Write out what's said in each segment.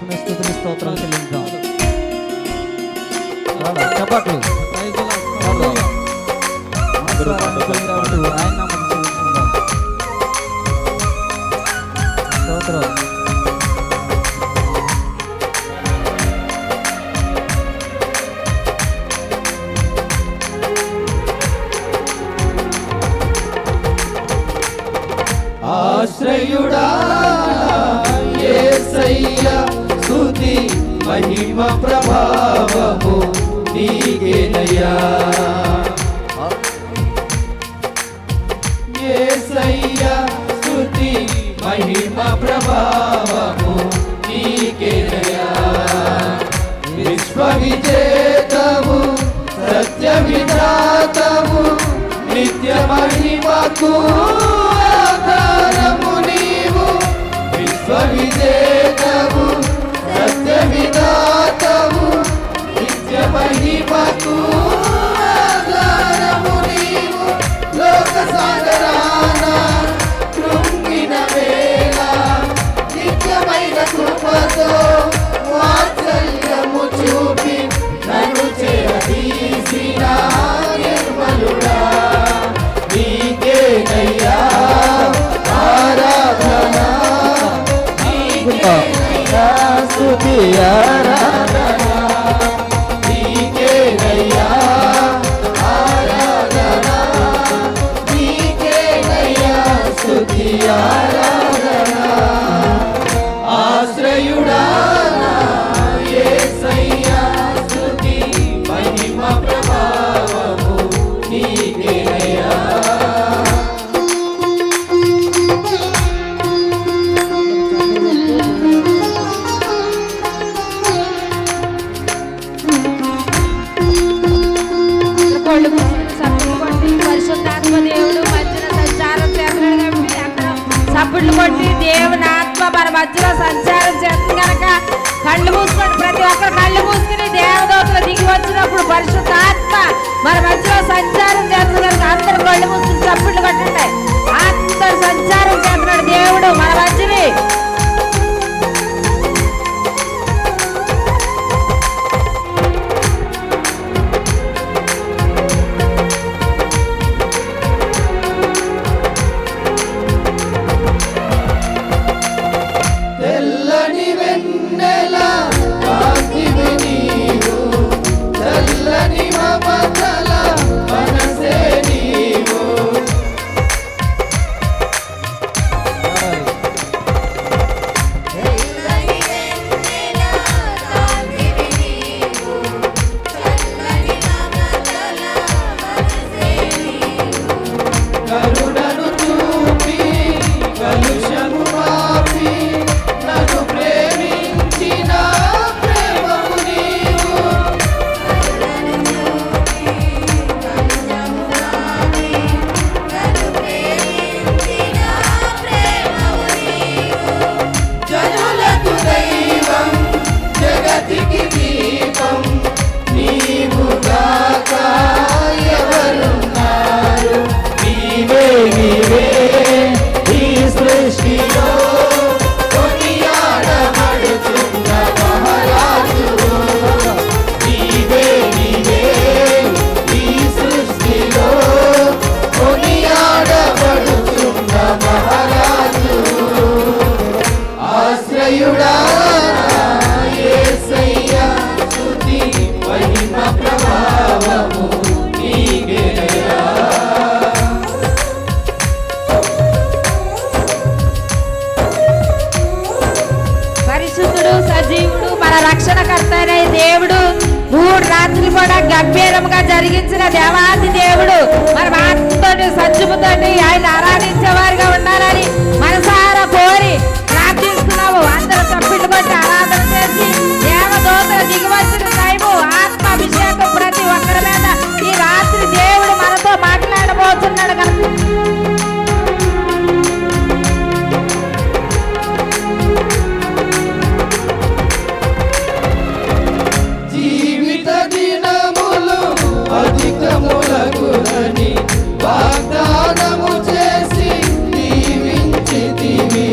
దేవుని స్తుతులు స్తోత్రం చెల్లించాం. చెప్పట్లు ఆయన స్తోత్రం. ఆశ్రయుడా యేసయ్యా స్తుతి మహిమ ప్రభావము నీకేనయ్యా. యేసయ్యా స్తుతి మహిమ ప్రభావము నీకేనయ్యా. విశ్వ విజేతవు సత్య విధాతవు నిత్య మహిమకు ఆధారము నీవు. విశ్వ విజేతవు సత్య విధాతవు నిత్య మహిమకు ఆధారము నీవు. లోక సాగరాన కృంగిన వేళ నిత్యమైన కృపతో వాత్సల్యము చూపి నన్ను చేరదీసిన నిర్మలుడా నీకేనయ్యా ఆరాధన. నీకేనయ్యా స్తుతి ఆరాధన. నీకేనయ్యా ఆరాధన. నీకేనయ్యా స్తుతి ఆరాధన. ఆశ్రయుడా యేసయ్యా స్తుతి మహిమ ప్రభావము నీకేనయ్యా. పరిశుద్ధాత్మ దేవుడు మధ్యలో సంచారం చేస్తున్నాడు కాబట్టి అందరం చప్పుళ్ళు కొట్టి దేవుని ఆత్మ మన మధ్యలో సంచారం చేస్తుంది కనుక కళ్ళు మూసుకోండి. ప్రతి ఒక్కరు కళ్ళు మూసుకుని దేవదూతలు దిగి వచ్చినప్పుడు పరిశుద్ధాత్మ మన మధ్యలో సంచారం చేస్తుంది కనుక అందరు కళ్ళు మూసుకుని చప్పుళ్ళు కొట్టండి. అందరు సంచారం చేస్తున్నాడు దేవుడు మన మధ్యని. తెల్లని వెన్నెల కాంతివి నీవు. తెల్లని మమతల మనసే నీవు. కరుణను చూపి కలుషము మాపి నన్ను ప్రేమించిన ప్రేమము నీవు. జనులకు దైవం జగతికి దీపం నీవుగాక ఎవరున్నారు. నీవే నీవే ఈ సృష్టిలో కొనియాడబడుతున్న మహారాజువు. నీవే నీవే ఈ సృష్టిలో కొనియాడబడుతున్న మహారాజువు. ఆశ్రయుడా యేసయ్యా స్తుతి మహిమ ప్రభావము నీకేనయ్యా. పరిశుద్ధుడు సజీవుడు మన రక్షణకర్త అయిన దేవుడు 3 రాత్రులు కూడా గంభీరంగా జరిగించిన దేవాది దేవుడు మన ఆత్మతోటి సత్యముతోటి ఆయన ఆరాధించేవారుగా ఉండాలని మనసారా కోరి ప్రార్థిస్తున్నాము. అందరూ తప్పిళ్ళు కొట్టి ఆరాధన చేసి దేవదూతలు దిగి వచ్చిన టైము ఆత్మాభిషేకం ప్రతి ఒక్కరి మీద ఈ రాత్రి దేవుడు మనతో మాట్లాడబోతున్నాడు కనుక జీవిత దినములు అధికములగునని వాగ్దానము చేసి దీవించితివి.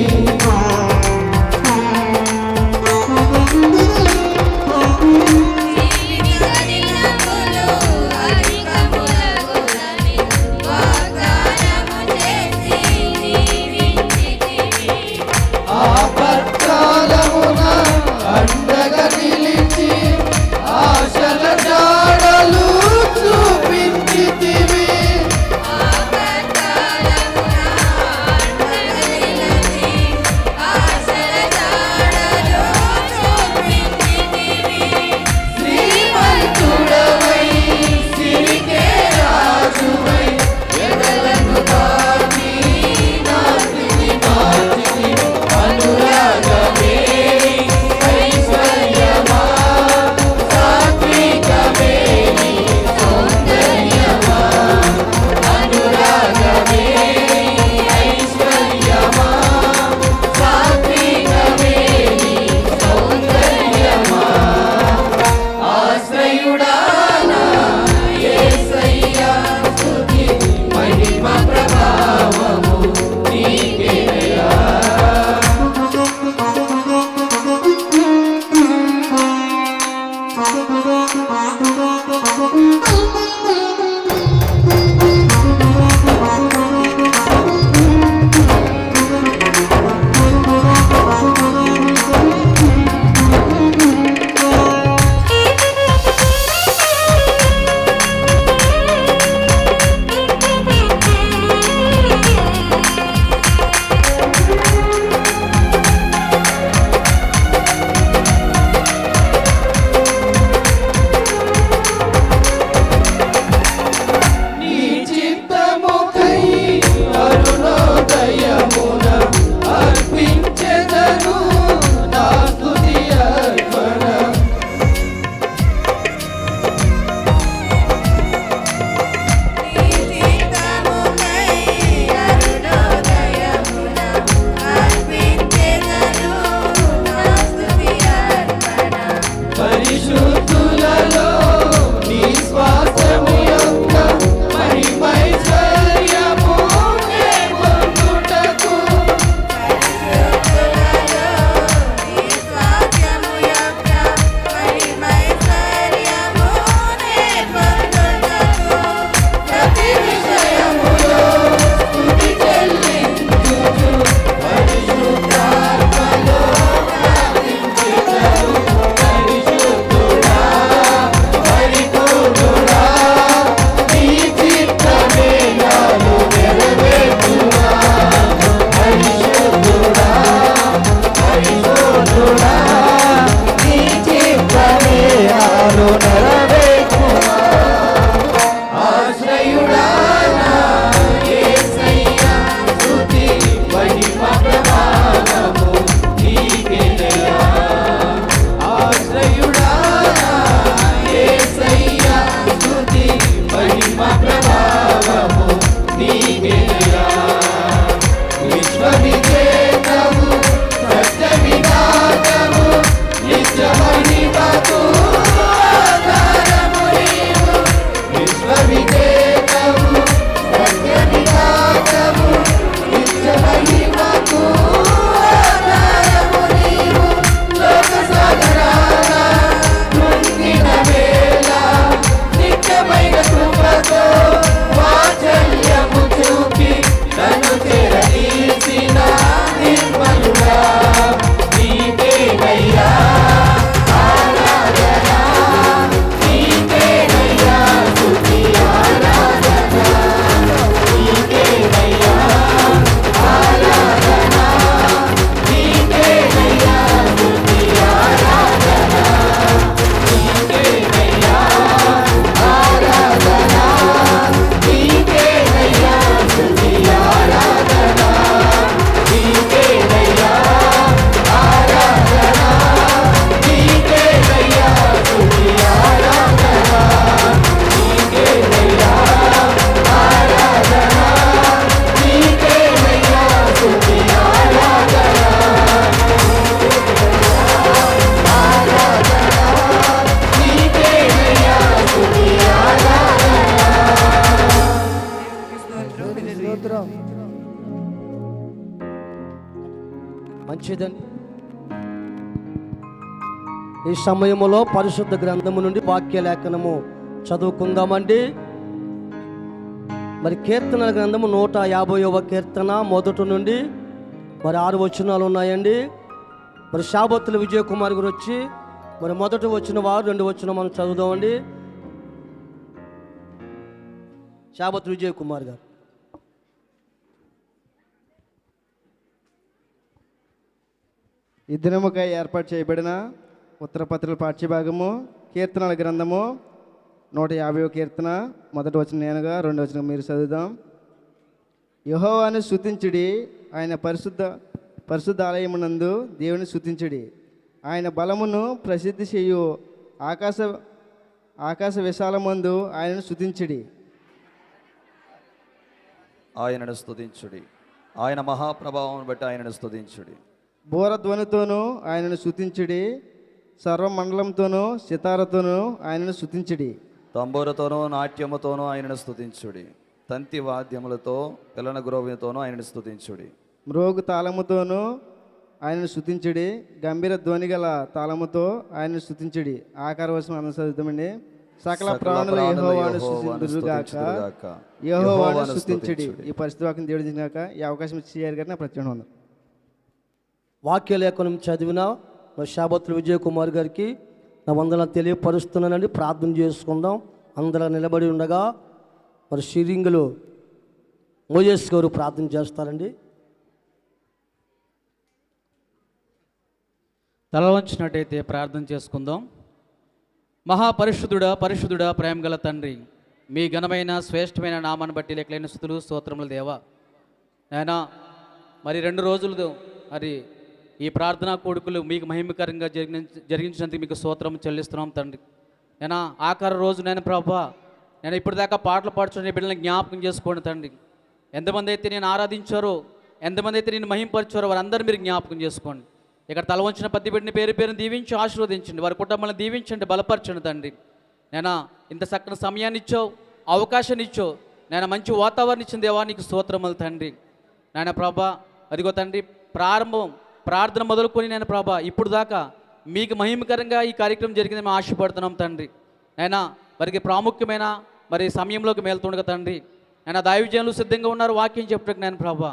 ఈ సమయంలో పరిశుద్ధ గ్రంథము నుండి వాక్య లేఖనము చదువుకుందామండి. మరి కీర్తనల గ్రంథము 150వ కీర్తన మొదటి నుండి మరి 6 వచనాలు ఉన్నాయండి. మరి శాబత్తుల విజయ్ కుమార్ గారు వచ్చి మరి మొదటి వచ్చిన వారు 2 వచనం మనం చదువుదామండి. శాబత్ విజయ్ కుమార్ గారు. ఈ దినముకై ఏర్పాటు చేయబడిన ఉత్తరపత్రుల పాఠ్యభాగము కీర్తనల గ్రంథము 150వ కీర్తన మొదటి వచనం నేనుగా 2 వచనం మీరు చదువుదాం. యెహోవాను స్తుతించుడి, ఆయన పరిశుద్ధ ఆలయమునందు దేవుని స్తుతించుడి. ఆయన బలమును ప్రసిద్ధి చేయు ఆకాశ విశాలమందు ఆయనను స్తుతించుడి. ఆయనను స్తుతించుడి, ఆయన మహాప్రభావం బట్టి ఆయనను స్తుతించుడి. బోరధ్వనితోనూ ఆయనను స్తుతించుడి, సర్వమండలంతోనూ సితారతోనూ ఆయనను స్తుతించుడి. తంబూరతోనూ నాట్యముతోనూ ఆయనను స్తుతించుడి, తంతి వాద్యములతో పిల్లన గ్రోవితోనూ ఆయనను స్తుతించుడి. మ్రోగు తాళముతోనూ ఆయనను స్తుతించుడి, గంభీర ధ్వని గల తాళముతో ఆయనను స్తుతించుడి. ఆకార వచనం మనం చదువుతామండి. సకల ప్రాణులు యెహోవాను స్తుతించుదురుగాక, యెహోవాను స్తుతించుడి. ఈ పరిస్థితి వాక్యం దేవుడి దిగాక ఈ అవకాశం ఇచ్చేయారు కానీ నా ప్రత్యేకం ఉంది. వాక్య లేఖనం చదివిన శాబత్తుల విజయ్ కుమార్ గారికి నా వందనాలు తెలియపరుస్తున్నానండి. ప్రార్థన చేసుకుందాం. అందరూ నిలబడి ఉండగా మరి షిరింగులు మోజేస్ గారు ప్రార్థన చేస్తారండి. తల వంచినట్టయితే ప్రార్థన చేసుకుందాం. మహాపరిశుద్ధుడా, పరిశుద్ధుడా, ప్రేమగల తండ్రి, మీ ఘనమైన శ్రేష్టమైన నామాన్ని బట్టి లెక్కలేని స్తుతులు స్తోత్రములు దేవా. నాయనా మరి 2 రోజులు మరి ఈ ప్రార్థనా కోడుకులు మీకు మహిమకరంగా జరిగించినందుకు మీకు స్తోత్రం చెల్లిస్తున్నాం తండ్రి. నేను ఆఖరి రోజు నేను ప్రభా, నేను ఇప్పటిదాకా పాటలు పాడుచున్న బిడ్డలను జ్ఞాపకం చేసుకోండి తండ్రి. ఎంతమంది అయితే నేను ఆరాధించారో, ఎంతమంది అయితే నేను మహింపరిచారో వారందరూ మీరు జ్ఞాపకం చేసుకోండి. ఇక్కడ తల వంచిన ప్రతి బిడ్డని పేరు పేరుని దీవించి ఆశీర్వదించండి, వారి కుటుంబాలను దీవించండి, బలపరచండి తండ్రి. నేను ఇంత చక్కని సమయాన్ని ఇచ్చావు, అవకాశాన్ని ఇచ్చావు, నేను మంచి వాతావరణం ఇచ్చిన దేవా నీకు స్తోత్రములు తండ్రి. నాయన ప్రభా అదిగో తండ్రి, ప్రార్థన మొదలుకొని నేను ప్రభా ఇప్పుడు దాకా మీకు మహిమకరంగా ఈ కార్యక్రమం జరిగింది మేము ఆశపడుతున్నాం తండ్రి. అయినా వారికి ప్రాముఖ్యమైన మరి సమయంలోకి వెళ్తుండగా తండ్రి, ఆయన దైవజనులు సిద్ధంగా ఉన్నారు వాక్యం చెప్పడానికి. నేను ప్రభా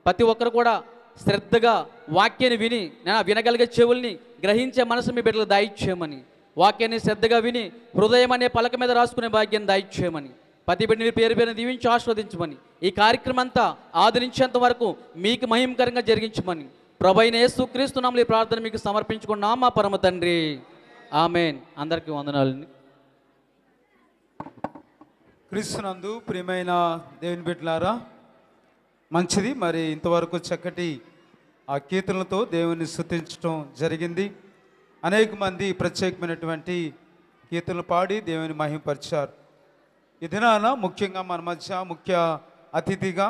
ప్రతి ఒక్కరు కూడా శ్రద్ధగా వాక్యాన్ని విని నేను వినగలిగే చెవుల్ని గ్రహించే మనసు మీ బిడ్డలు దయచేయమని, వాక్యాన్ని శ్రద్ధగా విని హృదయం అనే పలక మీద రాసుకునే భాగ్యాన్ని దయచేయమని, ప్రతి బిడ్డని పేరు పేరుని దీవించి ఆస్వాదించమని, ఈ కార్యక్రమం అంతా ఆదరించేంత వరకు మీకు మహిమకరంగా జరిగించమని ప్రభువైన యేసుక్రీస్తు నామములో ఈ ప్రార్థన మీకు సమర్పించుకున్నాం మా పరమ తండ్రి. ఆమేన్. అందరికీ వందనాలండి. క్రీస్తునందు ప్రియమైన దేవుని బిడ్డలారా, మంచిది. మరి ఇంతవరకు చక్కటి ఆ కీర్తనలతో దేవుని స్తుతించడం జరిగింది. అనేక మంది ప్రత్యేకమైనటువంటి కీర్తనలు పాడి దేవుని మహిమపరిచారు. ఈ దినాన ముఖ్యంగా మన మధ్య ముఖ్య అతిథిగా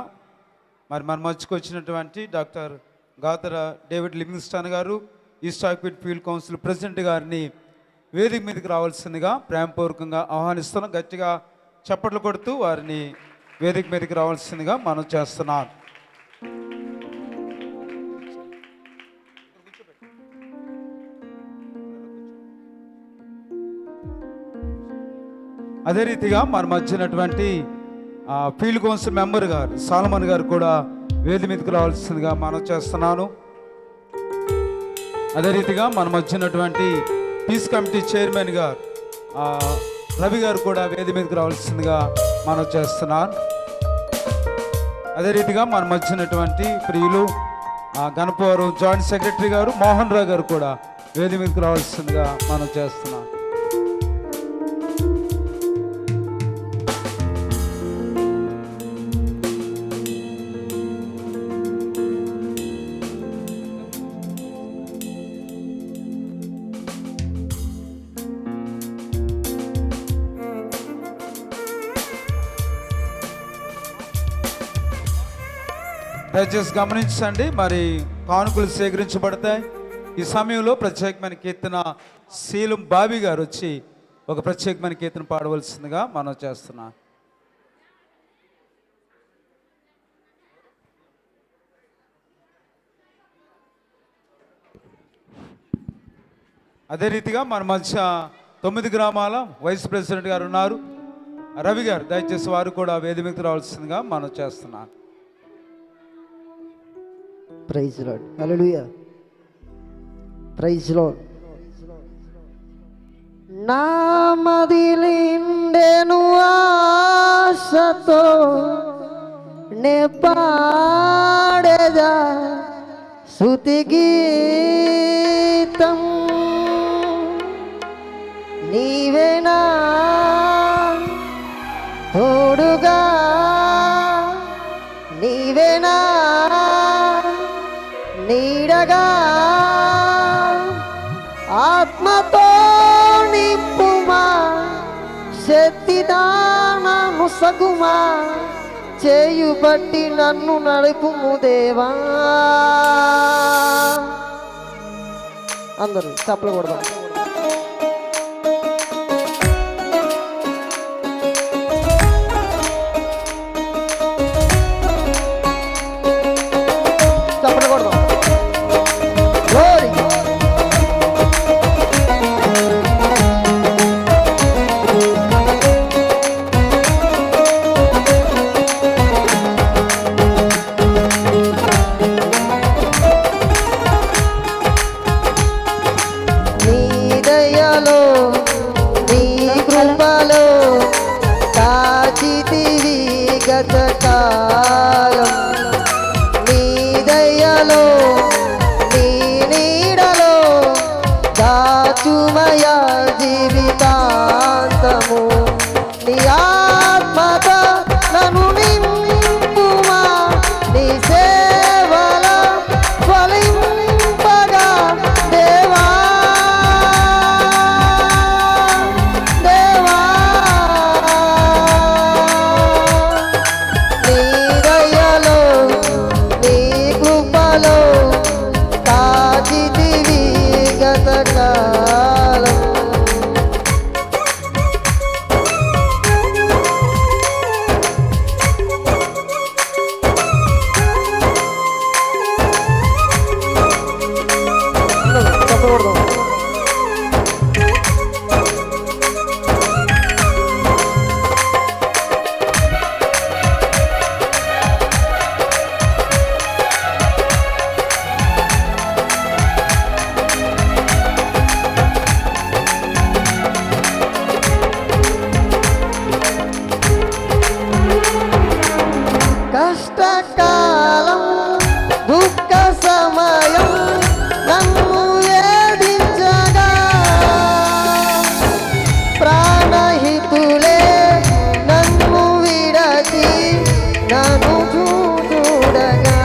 మరి మన మధ్యకు వచ్చినటువంటి డాక్టర్ గాతర డేవిడ్ లివింగ్స్టన్ గారు, ఈస్ట్ ఆక్విడ్ ఫీల్డ్ కౌన్సిల్ ప్రెసిడెంట్ గారిని వేదిక మీదకి రావాల్సిందిగా ప్రేమపూర్వకంగా ఆహ్వానిస్తున్నాం. గట్టిగా చప్పట్లు కొడుతూ వారిని వేదిక మీదకి రావాల్సిందిగా మనం చేస్తున్నాం. అదే రీతిగా మన మధ్యనటువంటి ఫీల్డ్ కౌన్సిల్ మెంబర్ గారు సాల్మన్ గారు కూడా వేది మీదకి రావాల్సిందిగా మనం చేస్తున్నాను. అదే రీతిగా మన మధ్యనటువంటి పీస్ కమిటీ చైర్మన్ గారు రవి గారు కూడా వేది మీదకి రావాల్సిందిగా మనం చేస్తున్నాను. అదే రీతిగా మన మధ్యనటువంటి ప్రియులు గణపవరం జాయింట్ సెక్రటరీ గారు మోహన్ రావు గారు కూడా వేది మీదకి రావాల్సిందిగా మనం చేస్తున్నాం. దయచేసి గమనించండి, మరి కానుకలు సేకరించబడతాయి. ఈ సమయంలో ప్రత్యేకమైన కీర్తన శీలం బాబీ గారు వచ్చి ఒక ప్రత్యేకమైన కీర్తన పాడవలసిందిగా మనం చేస్తున్నాం. అదే రీతిగా మన మధ్య 9 గ్రామాల వైస్ ప్రెసిడెంట్ గారు ఉన్నారు, రవి గారు. దయచేసి వారు కూడా వేదిక మీదకి రావాల్సిందిగా మనం చేస్తున్నాను. ప్రైజ్ లార్డ్, హల్లెలూయా, ప్రైజ్ లార్డ్. నా మదిలి నిండెను ఆశతో నే పాడేదా స్తుతి గీతం. నీవేనా తోడుగా, నీవేనా నీడగా, ఆత్మతో నింపుమా, శక్తిదాన ముసగుమా, చేయుబట్టి నన్ను నడుపుము దేవా. అందరూ చప్పలు కొడదాం. చప్పలు కొడదాం. Glory. నీ దయలో, నీ కృపలో కాచితివి గతకాలం. నీ దయలో, నీ నీడలో దాచుమయ జీవితాంతము. నీ ఆత్మతో నన్ను నింపుమా, నీ సేవల ఫలింపగా దేవా, దేవా. నీ దయలో, నీ కృపలో కాచితివి గతకాలం. చెప్పకూడదు. కష్టకాలం, దుఃఖ సమయం నన్ను వేధించగా, ప్రాణహితులే నన్ను విడచి నన్ను చూడగా.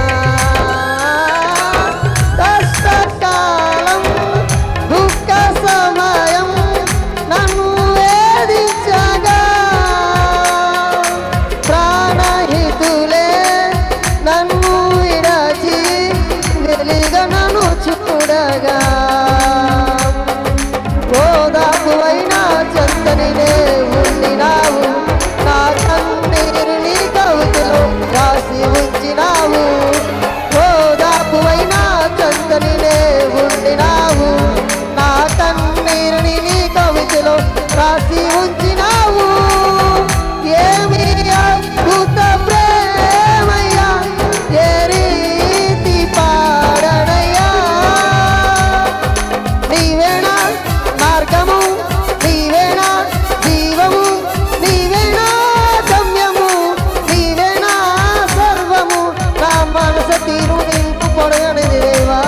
కష్టకాలం, దుఃఖ సమయం నన్ను వేధించగా, ప్రాణహితులే నన్ను విడచి వెలిగా నన్ను చూడగా. ఓదాపువైనా చెంతనినే ఉండినావు, నా కన్నీరు నీ కవితలో రాసి ఉంచినావు. ఓదాపువైనా చెంతనినే ఉండినావు, నా కన్నీరుని నీ కవితలో రాసి ఉంచినావు. ఏమి అద్భుత ప్రేమయ్యా, ఏ రీతి పాడనయ్యా. నీవేనా మార్గము, నీవేనా జీవము, నీవేనా గమ్యము, నీవేనా సర్వము. నా మనసు తీరు నింపు పొడగని దేవా.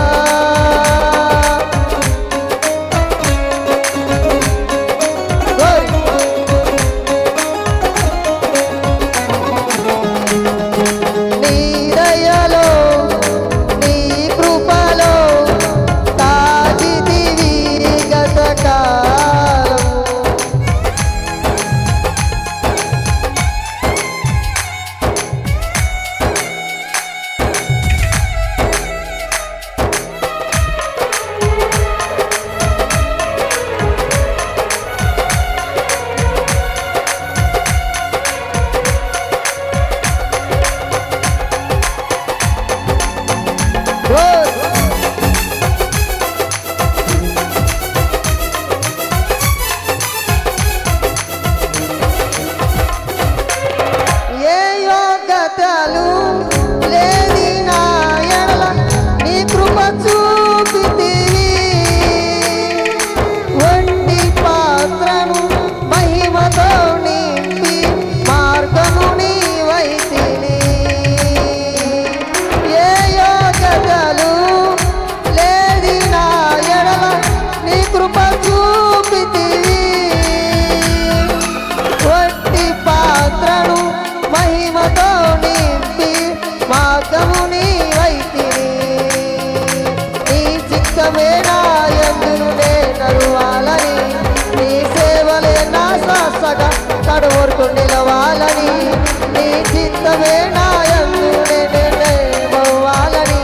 జీవితమే నాయందు నేనేమవ్వాలని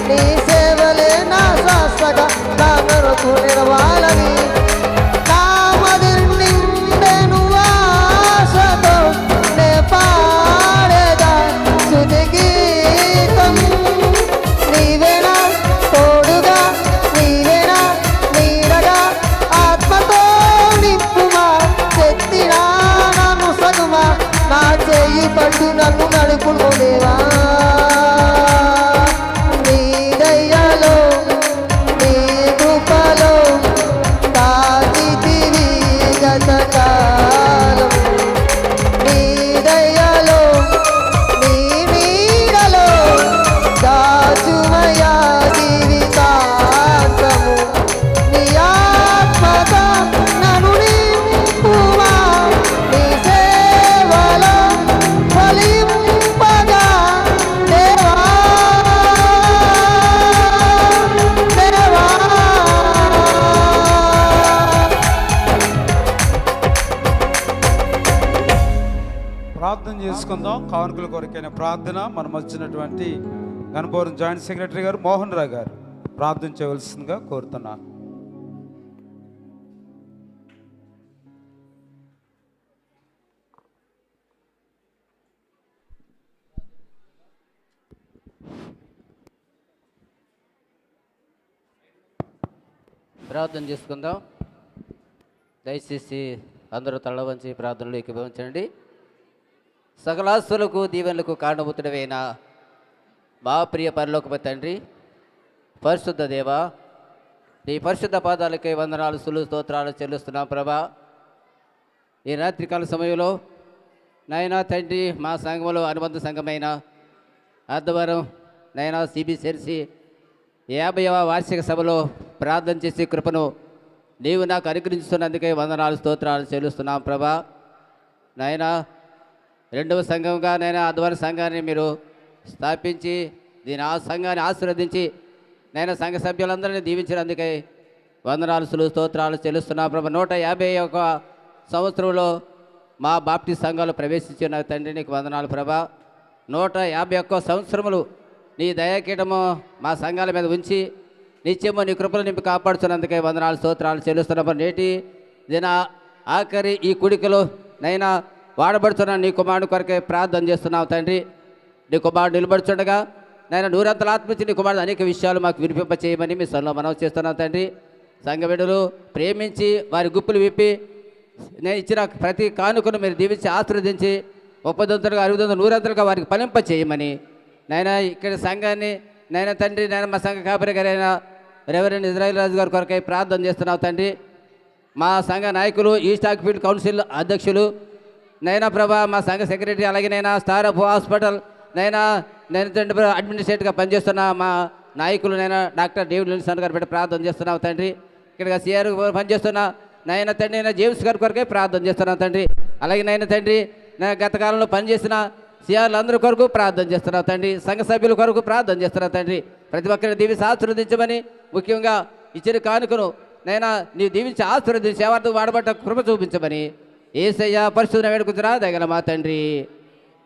నీ సేవలే నా శ్వాసగా నా కొరకు నిలవాలని నా మదిని నిండెను ఆశతో నే పాడేదా స్తుతి గీతం నీవేనా తోడుగా నీవేనా నీడగా ఆత్మతో నింపుమా శక్తిరా నన్ను సగుమా నా చేయి పట్టు నన్ను నడుపును దేవా నీ దయలో నీ కృపలో తాకితివి గతకాలం నీ దయలో నీ నీడలో దాచుమయా జీవితాంతము నీ ఆత్మతో నన్ను నింపుమా నీ సేవలో ఫలింపగా దేవా దేవా ప్రార్థన చేసుకుందాం. కానుకల కొరకైన ప్రార్థన మనం వచ్చినటువంటి గణపవరం జాయింట్ సెక్రటరీ గారు మోహన్ రావు గారు ప్రార్థన చేయవలసిందిగా కోరుతున్నాను. ప్రార్థన చేసుకుందాం. దయచేసి అందరూ తల వంచి ప్రార్థనలు ఏకీభవించండి. సకలాస్తులకు దీవెనలకు కారణభూతుడవైన మా ప్రియ పరలోకపు తండ్రి, పరిశుద్ధ దేవా, నీ పరిశుద్ధ పాదాలకై వందనాలు స్తోత్రాలు చెల్లిస్తున్నాం ప్రభా. ఈ రాత్రికాల సమయంలో నాయనా తండ్రి, మా సంఘంలో అనుబంధ సంఘమైన ఆదివారం నాయనా సిబిసిఎల్సి 50వ వార్షిక సభలో ప్రార్థన చేసే కృపను నీవు నాకు అనుగ్రహించుతున్నందుకే వందనాలు స్తోత్రాలు చెల్లిస్తున్నాం ప్రభా. నాయనా రెండవ సంఘంగా నాయనా ఆదివారం సంఘాన్ని మీరు స్థాపించి ఆ సంఘాన్ని ఆశీర్వదించి నాయనా సంఘ సభ్యులందరినీ దీవించినందుకే వందనాలు స్తోత్రాలు చెల్లిస్తున్నాం ప్రభా. 151వ సంవత్సరంలో మా బాప్టిస్ట్ సంఘాలు ప్రవేశించిన తండ్రి నీకు వందనాలు ప్రభా. 151 సంవత్సరములు నీ దయాకీటము మా సంఘాల మీద ఉంచి నిత్యము నీ కృపలు నింపి కాపాడుతున్నందుకే వందనాలు స్తోత్రాలు చెల్లిస్తున్నాము. నేటి దిన ఆఖరి ఈ కుడికలో నైనా వాడబడుతున్న నీ కుమారుడు కొరకే ప్రార్థన చేస్తున్నావు తండ్రి. నీ కుమారుడు నిలబడుచుండగా నైనా నూరంతల ఆత్మించి నీ కుమారుడు అనేక విషయాలు మాకు వినిపింప చేయమని మీ సొంలో మనవి చేస్తున్నావు తండ్రి. సంఘ బిడ్డలు ప్రేమించి వారి గుప్పులు విప్పి నేను ఇచ్చిన ప్రతి కానుకను మీరు దీవించి ఆశీర్వదించి 30 60 100 వారికి ఫలింప చేయమని నాయన ఇక్కడ సంఘాన్ని నాయన తండ్రి, నాయన మా సంఘ కాపరి గారైన రెవరెండ్ ఇజ్రాయిల్ రాజు గారి కొరకై ప్రార్థన చేస్తున్నావు తండ్రి. మా సంఘ నాయకులు ఈస్ట్ ఆక్ఫీల్డ్ కౌన్సిల్ అధ్యక్షులు నైనా ప్రభా, మా సంఘ సెక్రటరీ, అలాగే నైనా స్టార్ ఆఫ్ హాస్పిటల్ నైనా నేను తండ్రి అడ్మినిస్ట్రేటర్గా పనిచేస్తున్న మా నాయకులు నైనా డాక్టర్ డేవిడ్ లిన్సన్ గారు పెట్టి ప్రార్థన చేస్తున్నావు తండ్రి. ఇక్కడ సిఆర్ పనిచేస్తున్న నాయన తండ్రి అయినా జేమ్స్ గారి కొరకే ప్రార్థన చేస్తున్నావు తండ్రి. అలాగే నైనా తండ్రి గత కాలంలో పనిచేసిన సిఆర్లు అందరి కొరకు ప్రార్థన చేస్తున్నావు తండ్రి. సంఘ సభ్యుల కొరకు ప్రార్థన చేస్తున్నావు తండ్రి. ప్రతి ఒక్కరిని దీవించి ఆశీర్వదించమని, ముఖ్యంగా ఇచ్చిన కానుకను నైనా నీవు దీవించి ఆశీర్వదించి సేవార్థం వాడబడ్డ కృప చూపించమని యేసయ్య పరిశుద్ధ వేడుకుంటున్నా దగల మా తండ్రి,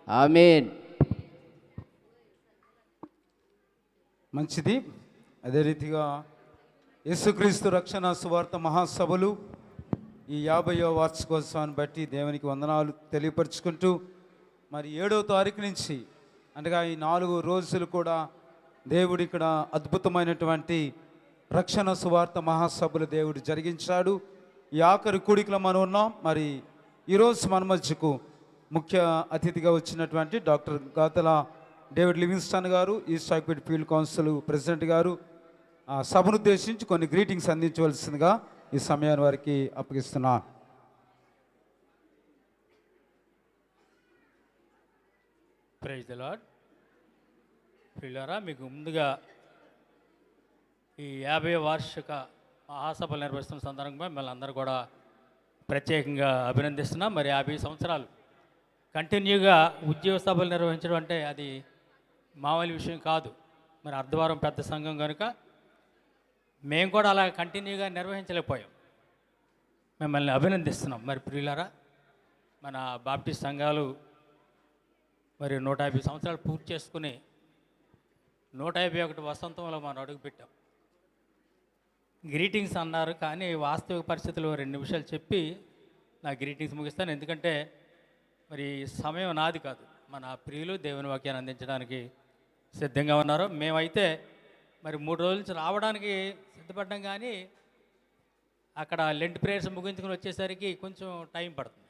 ఆమేన్. మంచిది. అదే రీతిగా యేసుక్రీస్తు రక్షణ సువార్త మహాసభలు ఈ 50వ వార్షికోత్సవాన్ని బట్టి దేవునికి వందనాలు తెలియపరుచుకుంటూ, మరి 7వ తారీఖు నుంచి అనగా ఈ 4 రోజులు కూడా దేవుడు ఇక్కడ అద్భుతమైనటువంటి రక్షణ సువార్త మహాసభలు దేవుడు జరిగించాడు. ఈ ఆఖరి కూడికలో మనం ఉన్నాం. మరి ఈరోజు మన మధ్యకు ముఖ్య అతిథిగా వచ్చినటువంటి డాక్టర్ గాతల డేవిడ్ లివింగ్స్టన్ గారు, ఈస్ట్ ఆక్ఫీల్డ్ ఫీల్డ్ కౌన్సిల్ ప్రెసిడెంట్ గారు సభను ఉద్దేశించి కొన్ని గ్రీటింగ్స్ అందించవలసిందిగా ఈ సమయాన్ని వారికి అప్పగిస్తున్నా. Praise the lord. ప్రియులారా, మీకు ముందుగా ఈ 50వ వార్షిక మహాసభలు నిర్వహిస్తున్న సందర్భంగా మిమ్మల్ని అందరూ కూడా ప్రత్యేకంగా అభినందిస్తున్నాం. మరి 50 సంవత్సరాలు కంటిన్యూగా ఉద్యోగ సభలు నిర్వహించడం అంటే అది మామూలు విషయం కాదు. మరి అర్ధవారం పెద్ద సంఘం కనుక మేము కూడా అలా కంటిన్యూగా నిర్వహించలేకపోయాం. మిమ్మల్ని అభినందిస్తున్నాం. మరి ప్రియులారా, మన బాప్టిస్ట్ సంఘాలు మరి 150 సంవత్సరాలు పూర్తి చేసుకుని 151 వసంతంలో మనం అడుగుపెట్టాం. గ్రీటింగ్స్ అన్నారు, కానీ వాస్తవిక పరిస్థితులు 2 నిమిషాలు చెప్పి నా గ్రీటింగ్స్ ముగిస్తాను. ఎందుకంటే మరి సమయం నాది కాదు, మన ప్రియులు దేవుని వాక్యాన్ని అందించడానికి సిద్ధంగా ఉన్నారు. మేమైతే మరి 3 రోజుల నుంచి రావడానికి సిద్ధపడ్డాం, కానీ అక్కడ లెంట్ ప్రేయర్స్ ముగించుకుని వచ్చేసరికి కొంచెం టైం పడుతుంది.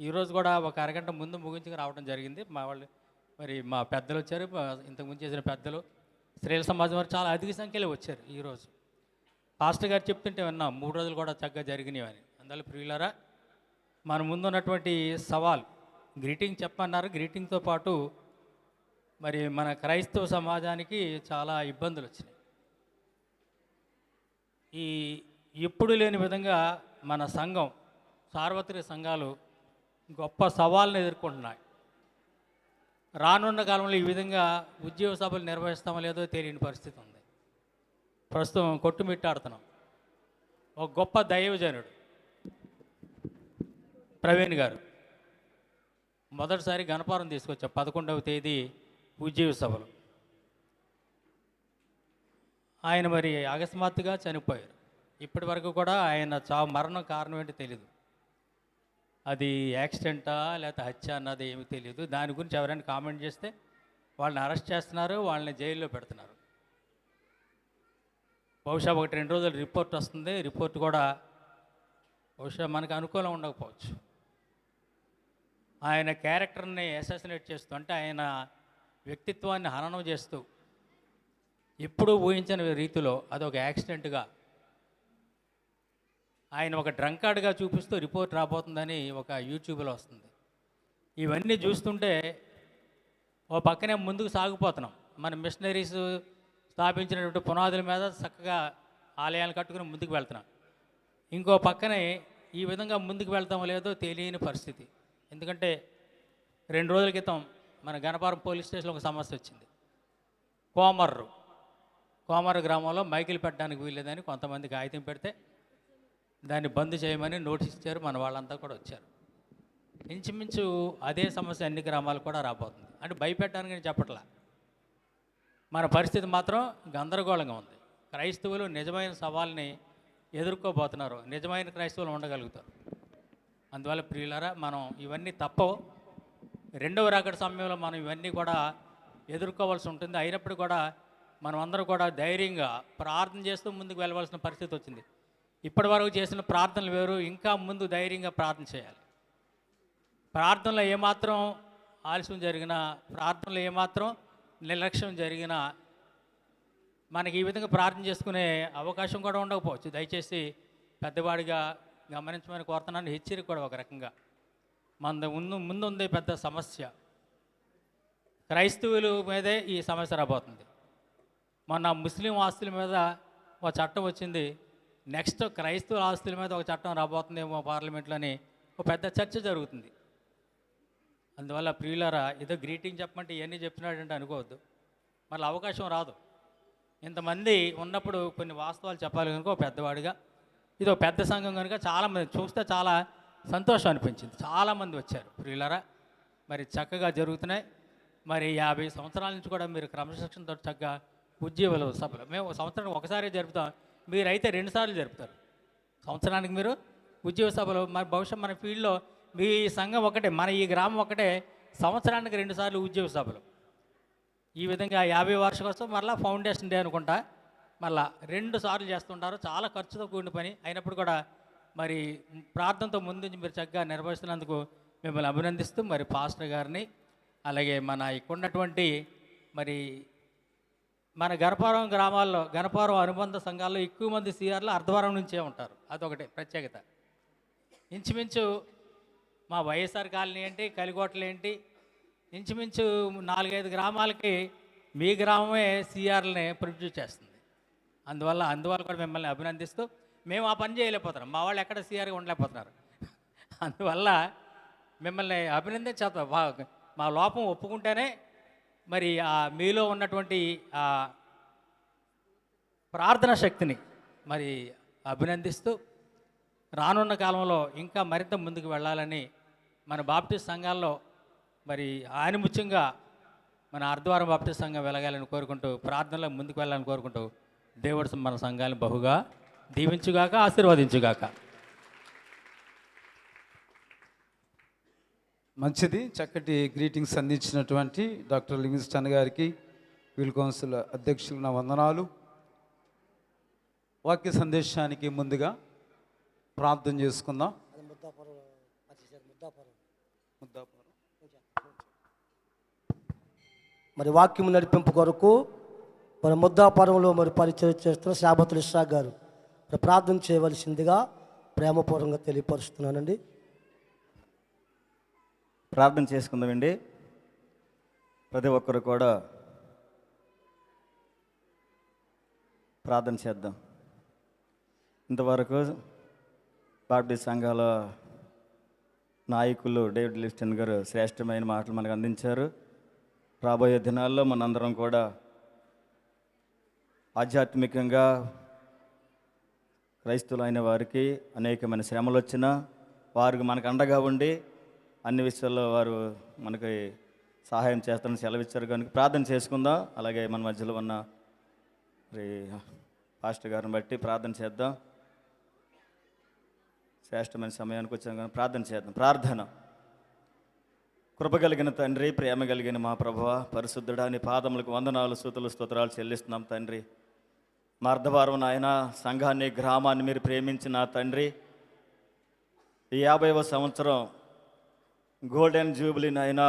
ఈరోజు కూడా ఒక అరగంట ముందు ముగించుకుని రావడం జరిగింది. మా వాళ్ళు మరి మా పెద్దలు వచ్చారు, ఇంతకుముందు చేసిన పెద్దలు, స్త్రీల సమాజం వారు చాలా అధిక సంఖ్యలో వచ్చారు. ఈరోజు పాస్టర్ గారు చెప్తుంటే విన్నాం 3 రోజులు కూడా చక్కగా జరిగినాయి అని. అందువల్ల ప్రియులారా, మన ముందు ఉన్నటువంటి సవాల్ గ్రీటింగ్ చెప్పన్నారు. గ్రీటింగ్తో పాటు మరి మన క్రైస్తవ సమాజానికి చాలా ఇబ్బందులు వచ్చినాయి. ఈ ఎప్పుడు లేని విధంగా మన సంఘం, సార్వత్రిక సంఘాలు గొప్ప సవాళ్ళను ఎదుర్కొంటున్నాయి. రానున్న కాలంలో ఈ విధంగా ఉద్యోగ సభలు నిర్వహిస్తామో లేదో తెలియని పరిస్థితి ఉంది. ప్రస్తుతం కొట్టుమిట్టాడుతున్నాం. ఒక గొప్ప దైవజనుడు ప్రవీణ్ గారు మొదటిసారి గణపారం తీసుకొచ్చారు 11వ తేదీ ఉద్యోగ సభలు. ఆయన మరి అకస్మాత్తుగా చనిపోయారు. ఇప్పటి వరకు కూడా ఆయన మరణం కారణం ఏంటో తెలియదు. అది యాక్సిడెంటా లేకపోతే హత్య అన్నది ఏమీ తెలియదు. దాని గురించి ఎవరైనా కామెంట్ చేస్తే వాళ్ళని అరెస్ట్ చేస్తున్నారు, వాళ్ళని జైల్లో పెడుతున్నారు. బహుశా 1-2 రోజులు రిపోర్ట్ వస్తుంది. రిపోర్ట్ కూడా బహుశా మనకు అనుకూలం ఉండకపోవచ్చు. ఆయన క్యారెక్టర్ని అసాసినేట్ చేస్తూ, అంటే ఆయన వ్యక్తిత్వాన్ని హననం చేస్తూ, ఎప్పుడూ ఊహించని రీతిలో అదొక యాక్సిడెంట్గా ఆయన ఒక డ్రంకార్డ్గా చూపిస్తూ రిపోర్ట్ రాబోతుందని ఒక యూట్యూబ్లో వస్తుంది. ఇవన్నీ చూస్తుంటే ఓ పక్కనే ముందుకు సాగిపోతున్నాం. మన మిషనరీస్ స్థాపించినటువంటి పునాదుల మీద చక్కగా ఆలయాలు కట్టుకుని ముందుకు వెళ్తున్నాం. ఇంకో పక్కనే ఈ విధంగా ముందుకు వెళ్తామో లేదో తెలియని పరిస్థితి. ఎందుకంటే 2 రోజుల క్రితం మన గణపారం పోలీస్ స్టేషన్లో ఒక సమస్య వచ్చింది. కోమర్రు గ్రామంలో మైకిల్ పెట్టడానికి వీల్లేదని కొంతమంది కాగితం పెడితే దాన్ని బంద్ చేయమని నోటీస్ ఇచ్చారు. మన వాళ్ళంతా కూడా వచ్చారు. ఇంచుమించు అదే సమస్య అన్ని గ్రామాలు కూడా రాబోతుంది. అంటే భయపెట్టడానికి నేను చెప్పట్లా, మన పరిస్థితి మాత్రం గందరగోళంగా ఉంది. క్రైస్తవులు నిజమైన సవాల్ని ఎదుర్కోబోతున్నారు. నిజమైన క్రైస్తవులు ఉండగలుగుతారు. అందువల్ల ప్రియులారా, మనం ఇవన్నీ తప్పవు. 2వ రాకడ సమయంలో మనం ఇవన్నీ కూడా ఎదుర్కోవాల్సి ఉంటుంది. అయినప్పుడు కూడా మనం అందరూ కూడా ధైర్యంగా ప్రార్థన చేస్తూ ముందుకు వెళ్ళవలసిన పరిస్థితి వచ్చింది. ఇప్పటి వరకు చేసిన ప్రార్థనలు వేరు, ఇంకా ముందు ధైర్యంగా ప్రార్థన చేయాలి. ప్రార్థనలో ఏమాత్రం ఆలస్యం జరిగినా, ప్రార్థనలో ఏమాత్రం నిర్లక్ష్యం జరిగినా మనకి ఈ విధంగా ప్రార్థన చేసుకునే అవకాశం కూడా ఉండకపోవచ్చు. దయచేసి పెద్దవాడిగా గమనించమని కోరుతున్నాను. హెచ్చరిక కూడా ఒక రకంగా మన ముందు ఉంది పెద్ద సమస్య. క్రైస్తవుల మీదే ఈ సమస్య రాబోతుంది. మొన్న ముస్లిం ఆస్తుల మీద ఒక చట్టం వచ్చింది. నెక్స్ట్ క్రైస్తవ ఆస్తుల మీద ఒక చట్టం రాబోతుందేమో పార్లమెంట్లోని ఒక పెద్ద చర్చ జరుగుతుంది. అందువల్ల ప్రియులారా, ఏదో గ్రీటింగ్ చెప్పమంటే ఇవన్నీ చెప్తున్నాడంటే అనుకోవద్దు. మళ్ళీ అవకాశం రాదు. ఇంతమంది ఉన్నప్పుడు కొన్ని వాస్తవాలు చెప్పాలి కనుక ఒక పెద్దవాడిగా, ఇది ఒక పెద్ద సంఘం కనుక చాలామంది చూస్తే చాలా సంతోషం అనిపించింది. చాలామంది వచ్చారు ప్రియులారా. మరి చక్కగా జరుగుతున్నాయి. మరి 50 సంవత్సరాల నుంచి కూడా మీరు క్రమశిక్షణతో చక్కగా ఉద్యోగుల సభలు, మేము సంవత్సరానికి ఒకసారి జరుపుతాం, మీరైతే 2 సార్లు జరుపుతారు సంవత్సరానికి మీరు ఉద్యోగ సభలు. మరి భవిష్యత్ మన ఫీల్డ్లో మీ సంఘం ఒకటే, మన ఈ గ్రామం ఒకటే సంవత్సరానికి 2 సార్లు ఉద్యోగ సభలు. ఈ విధంగా 50 వార్షికోత్సవం మళ్ళీ ఫౌండేషన్ డే అనుకుంటా మళ్ళీ 2 సార్లు చేస్తుంటారు. చాలా ఖర్చుతో కూడిన పని అయినప్పుడు కూడా మరి ప్రార్థనతో ముందు మీరు చక్కగా నిర్వహిస్తున్నందుకు మిమ్మల్ని అభినందిస్తూ, మరి పాస్టర్ గారిని, అలాగే మన ఇక్కడ ఉన్నటువంటి మరి మన గణపారం గ్రామాల్లో, గణపారం అనుబంధ సంఘాల్లో ఎక్కువ మంది సీఆర్లు అర్ధవారం నుంచే ఉంటారు. అదొకటి ప్రత్యేకత. ఇంచుమించు మా వైఎస్ఆర్ కాలనీ ఏంటి, కలిగోటలు ఏంటి, ఇంచుమించు 4-5 గ్రామాలకి మీ గ్రామమే సీఆర్లని ప్రొడ్యూస్ చేస్తుంది. అందువల్ల కూడా మిమ్మల్ని అభినందిస్తూ, మేము ఆ పని చేయలేకపోతున్నాం, మా వాళ్ళు ఎక్కడ సీఆర్గా ఉండలేకపోతున్నారు. అందువల్ల మిమ్మల్ని అభినందించేస్తాం. మా లోపం ఒప్పుకుంటేనే మరి మీలో ఉన్నటువంటి ప్రార్థనా శక్తిని మరి అభినందిస్తూ, రానున్న కాలంలో ఇంకా మరింత ముందుకు వెళ్ళాలని మన బాప్టిస్ట్ సంఘాల్లో మరి ఆయన ముఖ్యంగా మన అర్ధవారం బాప్టిస్ట్ సంఘం వెలగాలని కోరుకుంటూ, ప్రార్థనలో ముందుకు వెళ్ళాలని కోరుకుంటూ, దేవుడు మన సంఘాన్ని బహుగా దీవించుగాక, ఆశీర్వదించుగాక. మంచిది. చక్కటి గ్రీటింగ్స్ అందించినటువంటి డాక్టర్ లివింగ్స్టన్ గారికి, వీల్ కౌన్సిల్ అధ్యక్షులు నా వందనాలు. వాక్య సందేశానికి ముందుగా ప్రార్థన చేసుకుందాం. మరి వాక్యం నడిపింపు కొరకు మరి ముద్దాపురంలో మరి పరిచయం చేస్తున్న శాబతుల్ ఇస్సాక్ గారు మరి ప్రార్థన చేయవలసిందిగా ప్రేమపూర్వకంగా తెలియపరుస్తున్నానండి. ప్రార్థన చేసుకుందామండి. ప్రతి ఒక్కరు కూడా ప్రార్థన చేద్దాం. ఇంతవరకు బాప్టిస్ట్ సంఘాల నాయకులు డేవిడ్ లిస్టన్ గారు శ్రేష్టమైన మాటలు మనకు అందించారు. రాబోయే దినాల్లో మనందరం కూడా ఆధ్యాత్మికంగా క్రైస్తవులైన వారికి అనేకమైన శ్రమలు వచ్చినా వారికి మనకు అండగా ఉండి అన్ని విషయాల్లో వారు మనకి సహాయం చేస్తారని సెలవిచ్చారు కనుక ప్రార్థన చేసుకుందాం. అలాగే మన మధ్యలో ఉన్న మరి పాస్టర్ గారిని బట్టి ప్రార్థన చేద్దాం. శ్రేష్టమైన సమయానికి వచ్చాం కానీ ప్రార్థన చేద్దాం. ప్రార్థన. కృప కలిగిన తండ్రి, ప్రేమ కలిగిన మా ప్రభువా, పరిశుద్ధుడా, నీ పాదములకు వందనాలు, స్తుతులు, స్తోత్రాలు చెల్లిస్తున్నాం తండ్రి. మా అర్ధవారం నాయన సంఘాన్ని, గ్రామాన్ని మీరు ప్రేమించిన తండ్రి, ఈ 50వ సంవత్సరం గోల్డెన్ జూబిలీ నాయన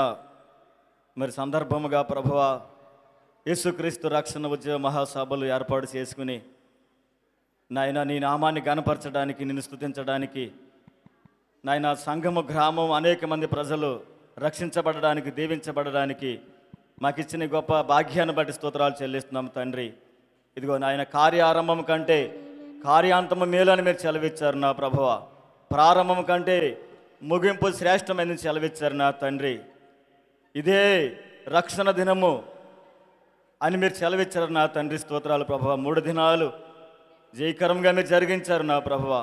మరి సందర్భముగా ప్రభువా యేసుక్రీస్తు రక్షణ ఉద్యమ మహాసభలు ఏర్పాటు చేసుకుని నాయన నీ నామాన్ని గణపరచడానికి, నిన్ను స్తుతించడానికి నాయన సంఘము, గ్రామం, అనేక మంది ప్రజలు రక్షించబడడానికి, దీవించబడడానికి మాకు ఇచ్చిన గొప్ప భాగ్యాన్ని బట్టి స్తోత్రాలు చెల్లిస్తున్నాం తండ్రి. ఇదిగో నాయన కార్యారంభం కంటే కార్యాంతము మేలు అని మీరు సెలవిచ్చారు నా ప్రభువ. ప్రారంభం కంటే ముగింపు శ్రేష్టమైన సెలవిచ్చారు నా తండ్రి. ఇదే రక్షణ దినము అని మీరు సెలవిచ్చారు నా తండ్రి. స్తోత్రాలు ప్రభువ. 3 దినాలు జయకరంగా మీరు జరిగించారు నా ప్రభువ.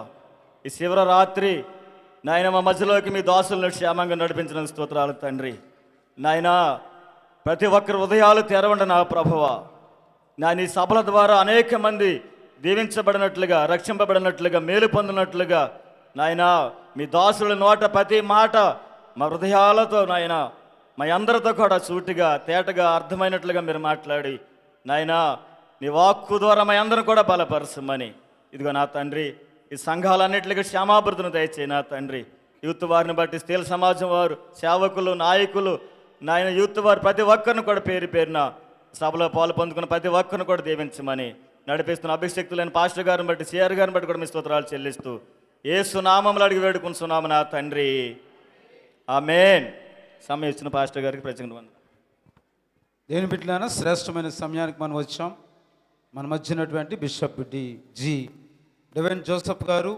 ఈ శివరాత్రి నాయన మా మధ్యలోకి మీ దాసులను క్షేమంగా నడిపించిన స్తోత్రాలు తండ్రి. నాయన ప్రతి ఒక్కరి హృదయాలు తెరవండి నా ప్రభువ. నా నీ సభల ద్వారా అనేక మంది దీవించబడినట్లుగా, రక్షింపబడినట్లుగా, మేలు పొందినట్లుగా నాయన మీ దాసుల నోట ప్రతి మాట మా హృదయాలతో నాయన మా అందరితో కూడా సూటిగా, తేటగా, అర్థమైనట్లుగా మీరు మాట్లాడి నాయన నీ వాక్కు ద్వారా మా అందరం కూడా బలపరచమని ఇదిగో నా తండ్రి ఈ సంఘాలన్నింటికి క్షేమాభివృద్ధిని దయచేయి నా తండ్రి. యూత్ వారిని బట్టి స్త్రీల సమాజం వారు, సేవకులు, నాయకులు నాయన యూత్ వారు ప్రతి ఒక్కరిని కూడా పేరు పేరున సభలో పాలు పొందుకున్న ప్రతి ఒక్కరిని కూడా దీవించమని నడిపిస్తున్న అభిషక్తులైన పాస్టర్ గారిని బట్టి, సిఆర్ గారిని బట్టి కూడా మీ స్తోత్రాలు చెల్లిస్తూ యేసు నామములో అడిగి వేడుకుంటున్నాము నా తండ్రి. ఆమేన్. సమయం ఇచ్చిన పాస్టర్ గారికి ప్రత్యేకంగా వందనాలు. దేని బిడ్డలారా, శ్రేష్టమైన సమయానికి మనం వచ్చాం. మన మధ్యనటువంటి బిషప్ జి డివైన్ జోసెఫ్ గారు,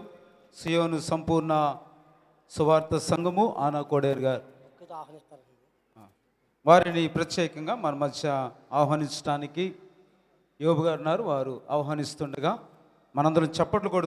సియోను సంపూర్ణ సువార్త సంఘము ఆనా కోడేరు గారు, వారిని ప్రత్యేకంగా మన మధ్య ఆహ్వానించడానికి యోబు గారు ఉన్నారు. వారు ఆహ్వానిస్తుండగా మనందరం చప్పట్లు కొడుతూ